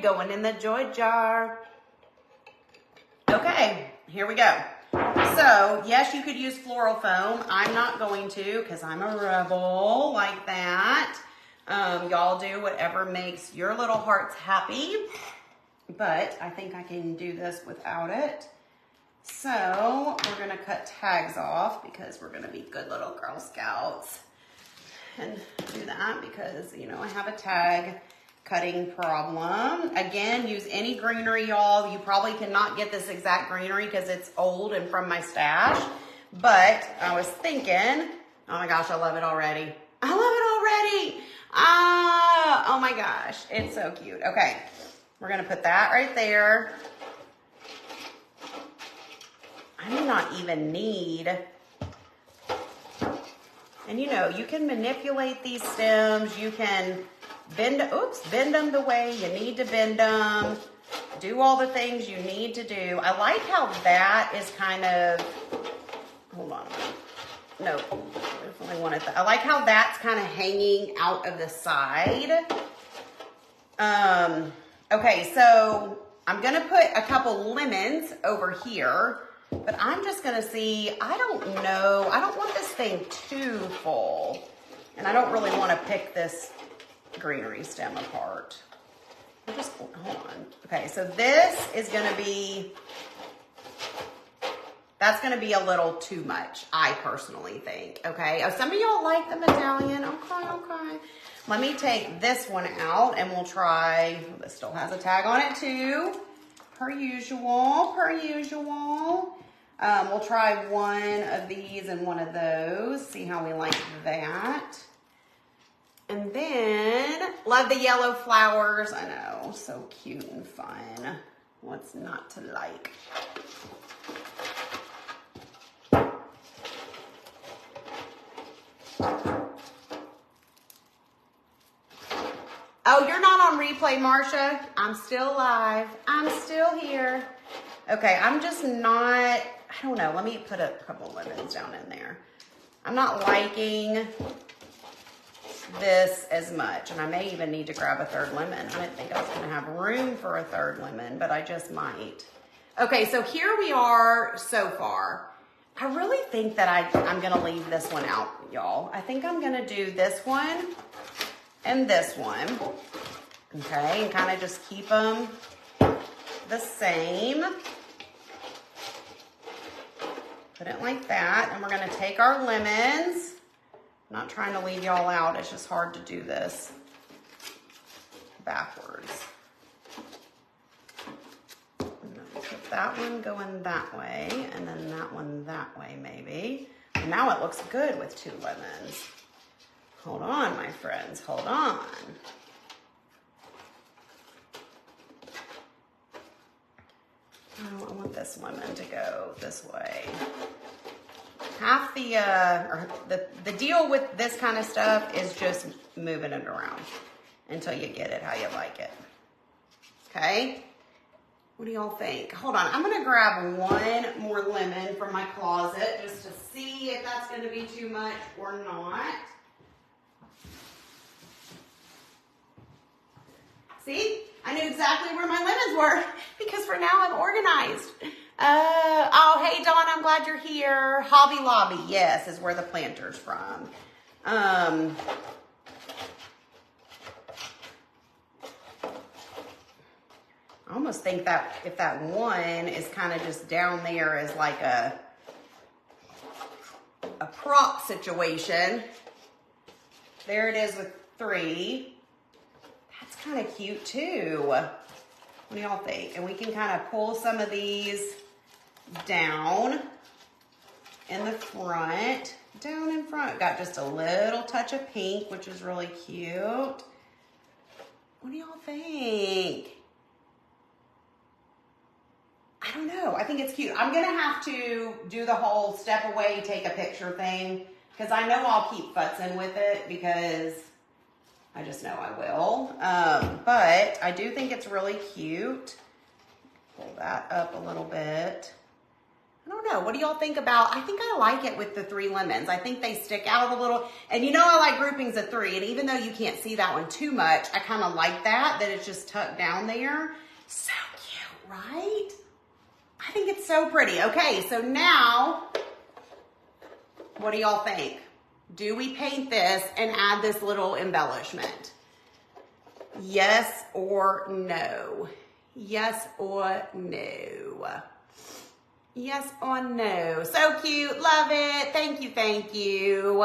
going in the joy jar. Okay, here we go. So, yes, you could use floral foam. I'm not going to because I'm a rebel like that. Y'all do whatever makes your little hearts happy. But I think I can do this without it. So, we're going to cut tags off because we're going to be good little Girl Scouts. And do that because, you know, I have a tag cutting problem. Again, use any greenery, y'all. You probably cannot get this exact greenery because it's old and from my stash. But I was thinking, oh my gosh, I love it already. I love it already. Oh my gosh, it's so cute. Okay, we're gonna put that right there. I do not even need, and you know, you can manipulate these stems. You can bend them the way you need to bend them. Do all the things you need to do. I like how that is kind of, hold on. No, I definitely wanted that. I like how that's kind of hanging out of the side. Okay, so I'm gonna put a couple lemons over here. But I'm just gonna see, I don't know, I don't want this thing too full. And I don't really wanna pick this greenery stem apart. Just, hold on. Okay, so this is gonna be, that's gonna be a little too much, I personally think, okay? Oh, some of y'all like the medallion, okay. Let me take this one out and we'll try, this still has a tag on it too, per usual. We'll try one of these and one of those, see how we like that. And then, love the yellow flowers, I know, so cute and fun. What's not to like? Oh, you're not on replay, Marsha. I'm still live. I'm still here. Okay, I'm just not, I don't know. Let me put a couple lemons down in there. I'm not liking this as much, and I may even need to grab a third lemon. I didn't think I was gonna have room for a third lemon, but I just might. Okay, so here we are so far. I really think that I'm gonna leave this one out, y'all. I think I'm gonna do this one and this one, okay, and kind of just keep them the same. Put it like that, and we're gonna take our lemons. I'm not trying to leave y'all out, it's just hard to do this backwards. Put that one going that way, and then that one that way maybe. And now it looks good with 2 lemons. Hold on, my friends, hold on. Oh, I want this lemon to go this way. Half the deal with this kind of stuff is just moving it around until you get it how you like it. Okay? What do y'all think? Hold on, I'm gonna grab one more lemon from my closet just to see if that's gonna be too much or not. See, I knew exactly where my lemons were because for now I'm organized. Oh, hey Dawn, I'm glad you're here. Hobby Lobby, yes, is where the planter's from. I almost think that if that one is kind of just down there as like a prop situation, there it is with 3. That's kind of cute too. What do y'all think? And we can kind of pull some of these down in the front. Down in front. Got just a little touch of pink, which is really cute. What do y'all think? I don't know. I think it's cute. I'm going to have to do the whole step away, take a picture thing, because I know I'll keep futzing with it because I just know I will. But I do think it's really cute. Pull that up a little bit. I don't know. What do y'all think about? I think I like it with the 3 lemons. I think they stick out a little. And you know I like groupings of 3. And even though you can't see that one too much, I kind of like that it's just tucked down there. So cute, right? I think it's so pretty. Okay, so now, what do y'all think? Do we paint this and add this little embellishment? Yes or no? Yes or no? Yes or no? So cute, love it. Thank you, thank you.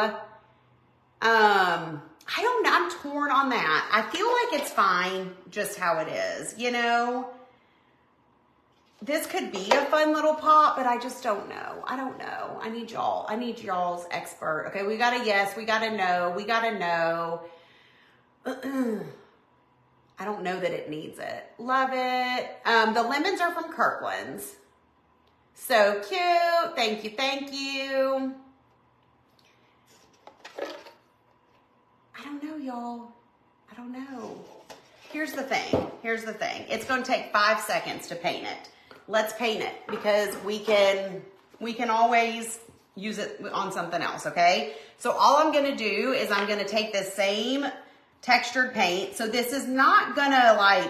I don't know, I'm torn on that. I feel like it's fine just how it is, you know? This could be a fun little pop, but I just don't know. I don't know. I need y'all. I need y'all's expert. Okay, we got a yes. We got a no. We got a no. I don't know that it needs it. Love it. The lemons are from Kirkland's. So cute. Thank you. Thank you. I don't know, y'all. I don't know. Here's the thing. Here's the thing. It's going to take 5 seconds to paint it. Let's paint it because we can always use it on something else, okay? So all I'm gonna do is I'm gonna take this same textured paint. So this is not gonna like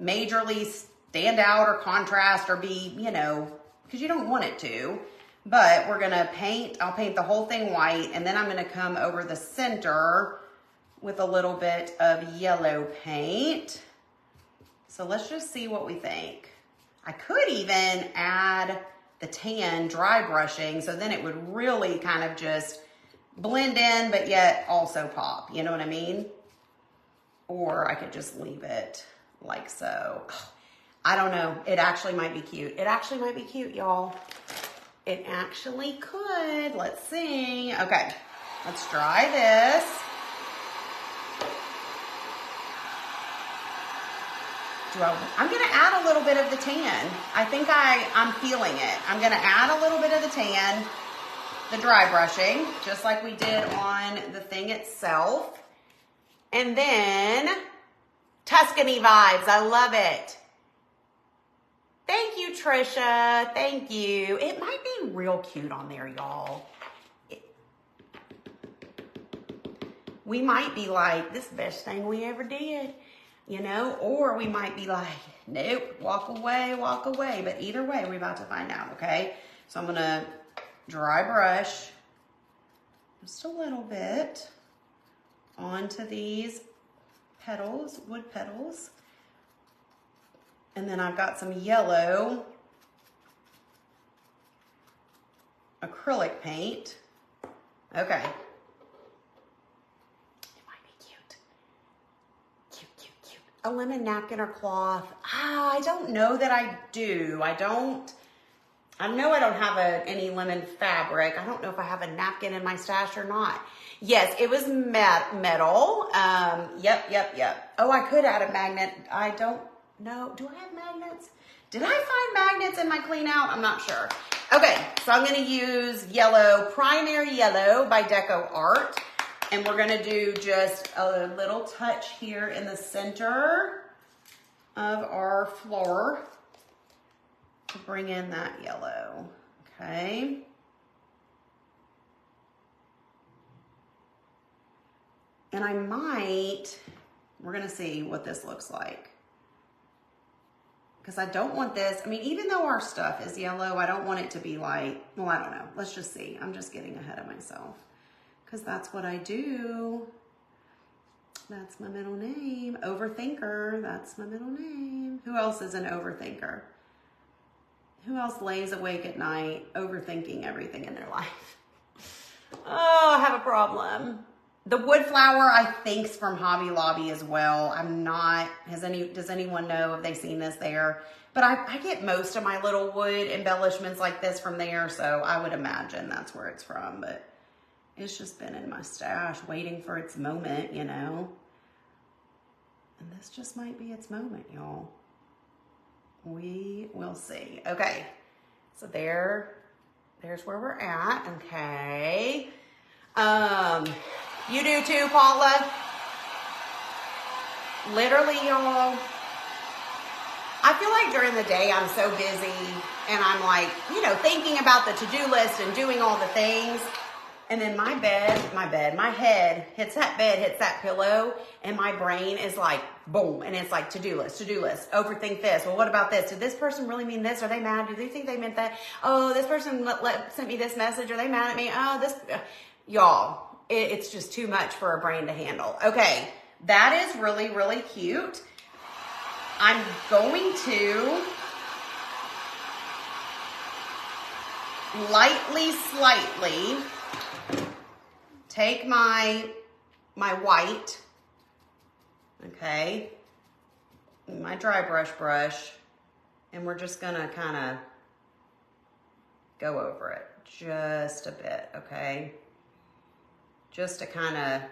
majorly stand out or contrast or be, you know, because you don't want it to. But we're gonna paint, I'll paint the whole thing white, and then I'm gonna come over the center with a little bit of yellow paint. So let's just see what we think. I could even add the tan dry brushing, so then it would really kind of just blend in, but yet also pop, you know what I mean? Or I could just leave it like so. I don't know, it actually might be cute. It actually might be cute, y'all. It actually could. Let's see. Okay, let's dry this. I'm gonna add a little bit of the tan. I think I'm feeling it. I'm gonna add a little bit of the tan, the dry brushing, just like we did on the thing itself. And then Tuscany vibes, I love it. Thank you, Trisha, thank you. It might be real cute on there, y'all. We might be like, this is the best thing we ever did, you know? Or we might be like, nope, walk away, walk away. But either way, we're about to find out, okay? So I'm gonna dry brush just a little bit onto these petals, wood petals. And then I've got some yellow acrylic paint. Okay. It might be cute. Cute, cute, cute. A lemon napkin or cloth. I don't know that I do. I know I don't have any lemon fabric. I don't know if I have a napkin in my stash or not. Yes, it was metal. Yep. Oh, I could add a magnet. I don't know. Do I have magnets? Did I find magnets in my clean out? I'm not sure. Okay, so I'm gonna use yellow, primary yellow by Decor. And we're gonna do just a little touch here in the center of our floor to bring in that yellow, okay? And we're gonna see what this looks like. Because I don't want this, I mean, even though our stuff is yellow, I don't want it to be like, well, I don't know. Let's just see. I'm just getting ahead of myself. Because that's what I do. That's my middle name. Overthinker, that's my middle name. Who else is an overthinker? Who else lays awake at night overthinking everything in their life? Oh, I have a problem. The wood flower, I think, is from Hobby Lobby as well. I'm not, does anyone know if they've seen this there? But I get most of my little wood embellishments like this from there, so I would imagine that's where it's from. But it's just been in my stash waiting for its moment, you know? And this just might be its moment, y'all. We will see. Okay, so there's where we're at, okay. You do too, Paula? Literally, y'all, I feel like during the day I'm so busy and I'm like, you know, thinking about the to-do list and doing all the things. And then my head hits that bed, hits that pillow, and my brain is like, boom. And it's like, to-do list, overthink this. Well, what about this? Did this person really mean this? Are they mad? Do they think they meant that? Oh, this person sent me this message. Are they mad at me? Oh, y'all, it's just too much for a brain to handle. Okay, that is really, really cute. I'm going to slightly take my white, okay, my dry brush, and we're just gonna kind of go over it just a bit, okay? Just to kind of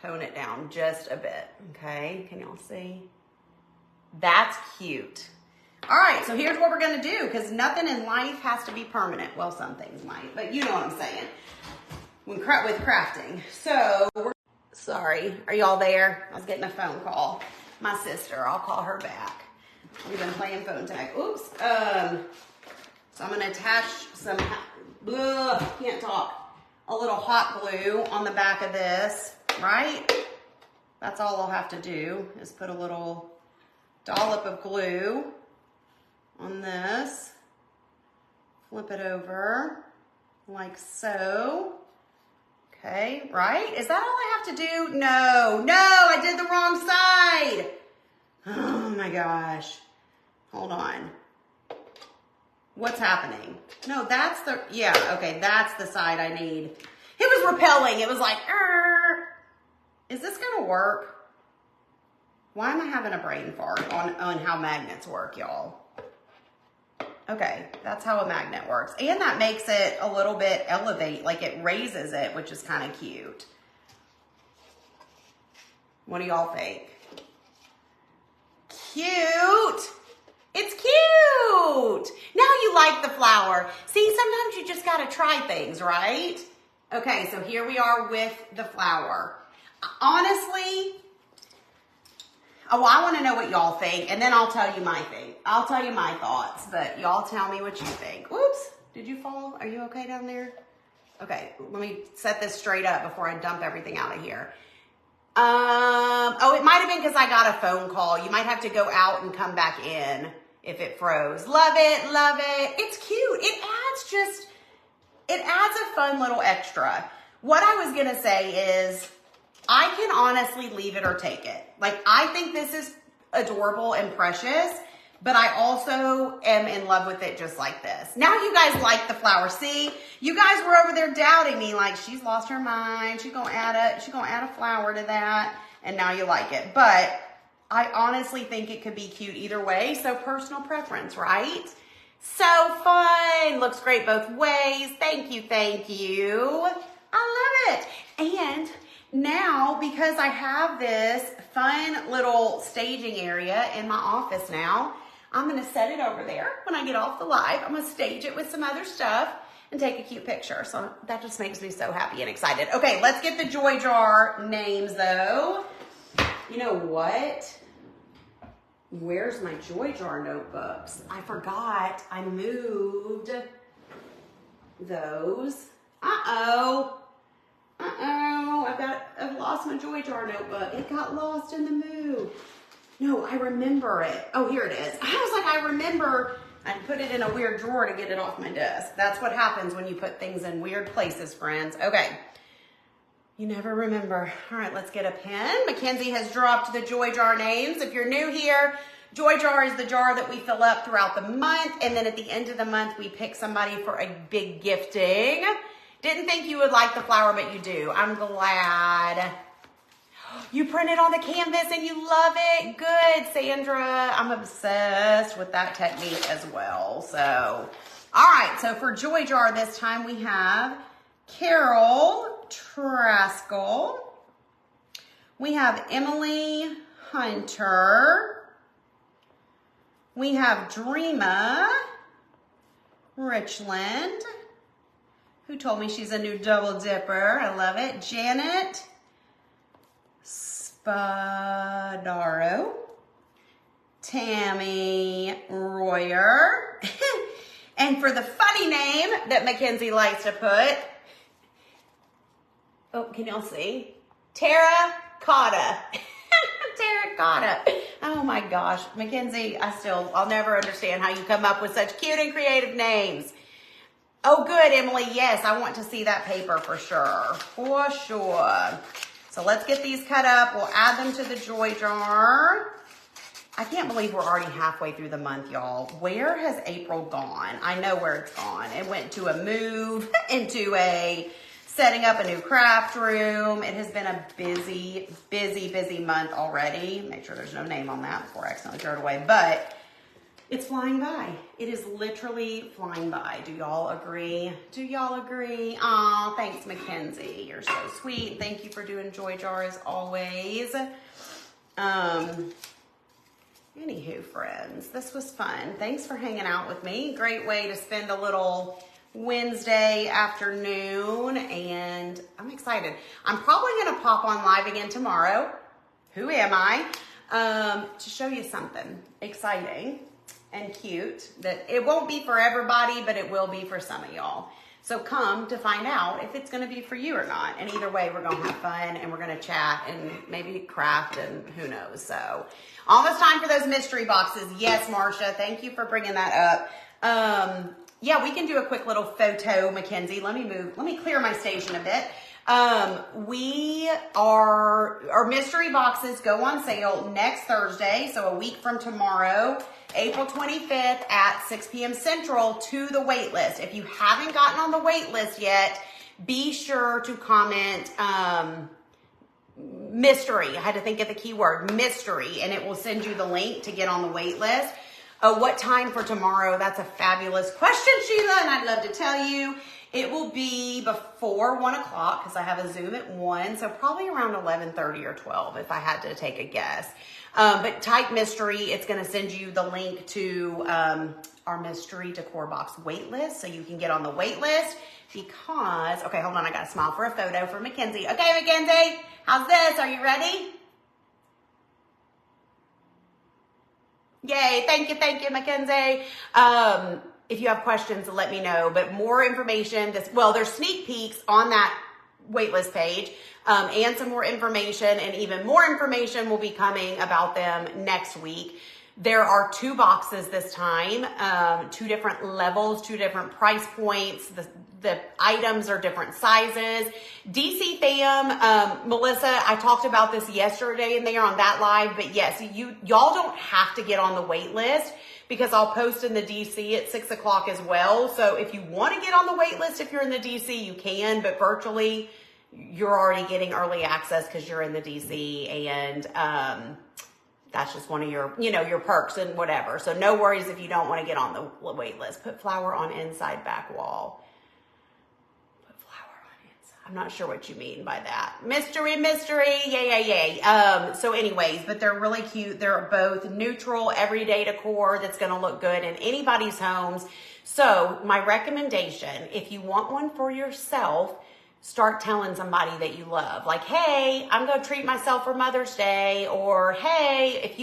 tone it down just a bit, okay? Can y'all see? That's cute. All right, so here's what we're gonna do, because nothing in life has to be permanent. Well, some things might, but you know what I'm saying. With crafting. So, sorry, are y'all there? I was getting a phone call. My sister, I'll call her back. We've been playing phone tag. Oops. So I'm gonna attach some, can't talk, a little hot glue on the back of this, right? That's all I'll have to do is put a little dollop of glue on this. flip it over like so. Okay, right? Is that all I have to do? No, I did the wrong side. Oh my gosh. Hold on. What's happening? No, that's the, yeah, okay, that's the side I need. It was repelling. It was like, is this gonna work? Why am I having a brain fart on how magnets work, y'all? Okay, that's how a magnet works. And that makes it a little bit elevate, like it raises it, which is kind of cute. What do y'all think? Cute. It's cute. Now you like the flower. See, sometimes you just got to try things, right? Okay, so here we are with the flower. Honestly, well, I want to know what y'all think, and then I'll tell you my thing. I'll tell you my thoughts, but y'all tell me what you think. Whoops, did you fall? Are you okay down there? Okay, let me set this straight up before I dump everything out of here. Oh, it might have been because I got a phone call. You might have to go out and come back in if it froze. Love it, love it. It's cute. It adds a fun little extra. What I was gonna say is, I can honestly leave it or take it. Like, I think this is adorable and precious, but I also am in love with it just like this. Now you guys like the flower. See, you guys were over there doubting me, like, she's lost her mind. She's gonna add a flower to that, and now you like it. But I honestly think it could be cute either way. So personal preference, right? So fun. Looks great both ways. Thank you, thank you. I love it. And now, because I have this fun little staging area in my office now, I'm gonna set it over there when I get off the live. I'm gonna stage it with some other stuff and take a cute picture. So that just makes me so happy and excited. Okay, let's get the Joy Jar names though. You know what? Where's my Joy Jar notebooks? I forgot I moved those. I've lost my Joy Jar notebook. It got lost in the move. No, I remember it. Oh, here it is. I was like, I remember. I put it in a weird drawer to get it off my desk. That's what happens when you put things in weird places, friends. Okay. You never remember. All right, let's get a pen. Mackenzie has dropped the Joy Jar names. If you're new here, Joy Jar is the jar that we fill up throughout the month. And then at the end of the month, we pick somebody for a big gifting. Didn't think you would like the flower, but you do. I'm glad. You printed on the canvas and you love it. Good, Sandra. I'm obsessed with that technique as well. So, all right. So for Joy Jar this time, we have Carol Traskell. We have Emily Hunter. We have Dreama Richland, who told me she's a new double dipper. I love it. Janet Spadaro. Tammy Royer. And for the funny name that Mackenzie likes to put, oh, can y'all see? Terracotta. Terracotta. Oh my gosh. Mackenzie, I'll never understand how you come up with such cute and creative names. Oh, good, Emily. Yes, I want to see that paper for sure. For sure. So let's get these cut up. We'll add them to the Joy Jar. I can't believe we're already halfway through the month, y'all. Where has April gone? I know where it's gone. It went to a move, into a setting up a new craft room. It has been a busy, busy, busy month already. Make sure there's no name on that before I accidentally throw it away. But it's flying by. It is literally flying by. Do y'all agree? Do y'all agree? Aw, thanks, Mackenzie. You're so sweet. Thank you for doing Joy Jar as always. Anywho, friends, this was fun. Thanks for hanging out with me. Great way to spend a little Wednesday afternoon, and I'm excited. I'm probably going to pop on live again tomorrow. Who am I? To show you something exciting and cute that it won't be for everybody, but it will be for some of y'all. So come to find out if it's going to be for you or not. And either way, we're going to have fun and we're going to chat and maybe craft and who knows. So almost time for those mystery boxes. Yes, Marcia, thank you for bringing that up. Yeah, we can do a quick little photo, Mackenzie. Let me clear my station a bit. Our mystery boxes go on sale next Thursday, so a week from tomorrow, April 25th at 6 p.m. Central to the wait list. If you haven't gotten on the wait list yet, be sure to comment mystery. I had to think of the keyword mystery, and it will send you the link to get on the wait list. What time for tomorrow? That's a fabulous question, Sheila, and I'd love to tell you. It will be before 1 o'clock because I have a Zoom at 1, so probably around 11:30 or 12 if I had to take a guess. But type mystery, it's going to send you the link to our mystery decor box wait list, so you can get on the wait list because, okay, hold on, I got to smile for a photo for Mackenzie. Okay, Mackenzie, how's this? Are you ready? Yay, thank you, Mackenzie. If you have questions, let me know. But more information, there's sneak peeks on that waitlist page and some more information, and even more information will be coming about them next week. There are 2 boxes this time, 2 different levels, 2 different price points. The items are different sizes. DC fam, Melissa, I talked about this yesterday and they are on that live, but yes, y'all don't have to get on the wait list because I'll post in the DC at 6 o'clock as well. So if you want to get on the wait list, if you're in the DC, you can, but virtually you're already getting early access because you're in the DC, and that's just one of your, your perks and whatever. So no worries if you don't want to get on the wait list. Put flower on inside back wall. Put flower on inside. I'm not sure what you mean by that. Mystery. Yay. So anyways, but they're really cute. They're both neutral, everyday decor that's going to look good in anybody's homes. So my recommendation, if you want one for yourself, start telling somebody that you love, like, hey, I'm going to treat myself for Mother's Day, or hey, if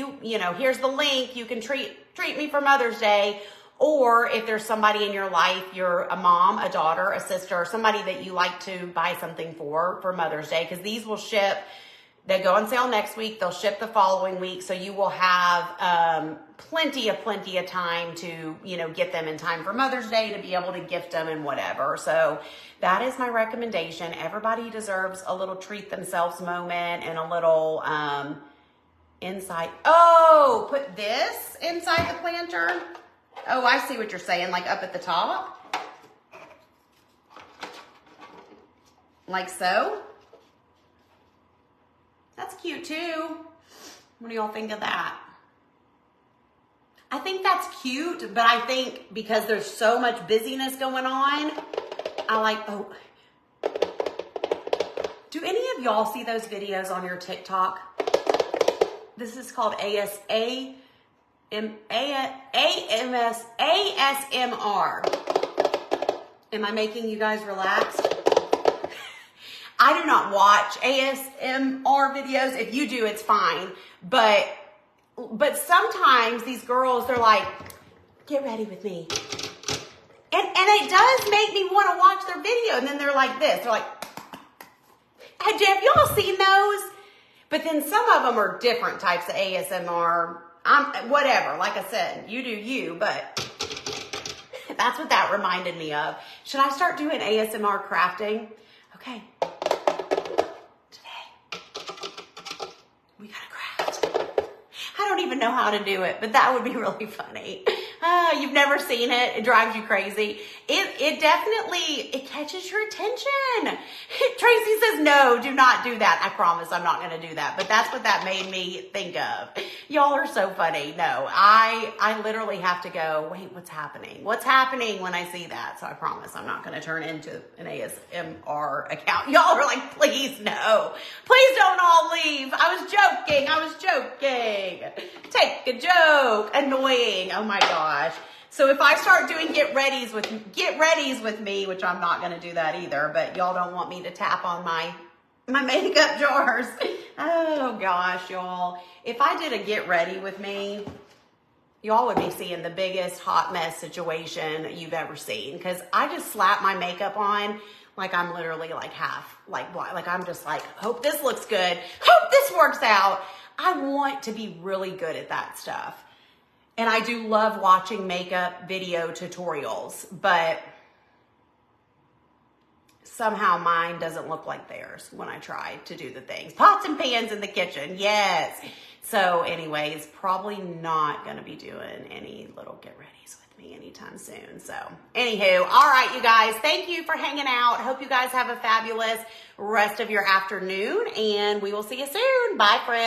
here's the link, you can treat me for Mother's Day. Or if there's somebody in your life, you're a mom, a daughter, a sister, somebody that you like to buy something for Mother's Day, because these will ship. They go on sale next week. They'll ship the following week. So you will have plenty of time to, get them in time for Mother's Day to be able to gift them and whatever. So that is my recommendation. Everybody deserves a little treat themselves moment and a little inside. Oh, put this inside the planter. Oh, I see what you're saying. Like up at the top. Like so. That's cute too. What do y'all think of that? I think that's cute, but I think because there's so much busyness going on, do any of y'all see those videos on your TikTok? This is called ASMR. Am I making you guys relaxed? I do not watch ASMR videos. If you do, it's fine. But sometimes these girls, they're like, get ready with me. And it does make me want to watch their video. And then they're like this. They're like, have y'all seen those? But then some of them are different types of ASMR. Whatever. Like I said, you do you. But that's what that reminded me of. Should I start doing ASMR crafting? Okay. We gotta craft. I don't even know how to do it, but that would be really funny. You've never seen it. It drives you crazy. It definitely, it catches your attention. Tracy says, no, do not do that. I promise I'm not going to do that. But that's what that made me think of. Y'all are so funny. No, I literally have to go, wait, what's happening? What's happening when I see that? So I promise I'm not going to turn into an ASMR account. Y'all are like, please no. Please don't all leave. I was joking. Take a joke. Annoying. Oh my gosh. So if I start doing get readies with me, which I'm not going to do that either, but y'all don't want me to tap on my makeup jars. Oh gosh, y'all. If I did a get ready with me, y'all would be seeing the biggest hot mess situation you've ever seen. Because I just slap my makeup on like I'm literally like I'm just like, hope this looks good. Hope this works out. I want to be really good at that stuff. And I do love watching makeup video tutorials, but somehow mine doesn't look like theirs when I try to do the things. Pots and pans in the kitchen, yes. So anyways, probably not gonna be doing any little get readies with me anytime soon. So anywho, all right, you guys, thank you for hanging out. Hope you guys have a fabulous rest of your afternoon, and we will see you soon. Bye, friends.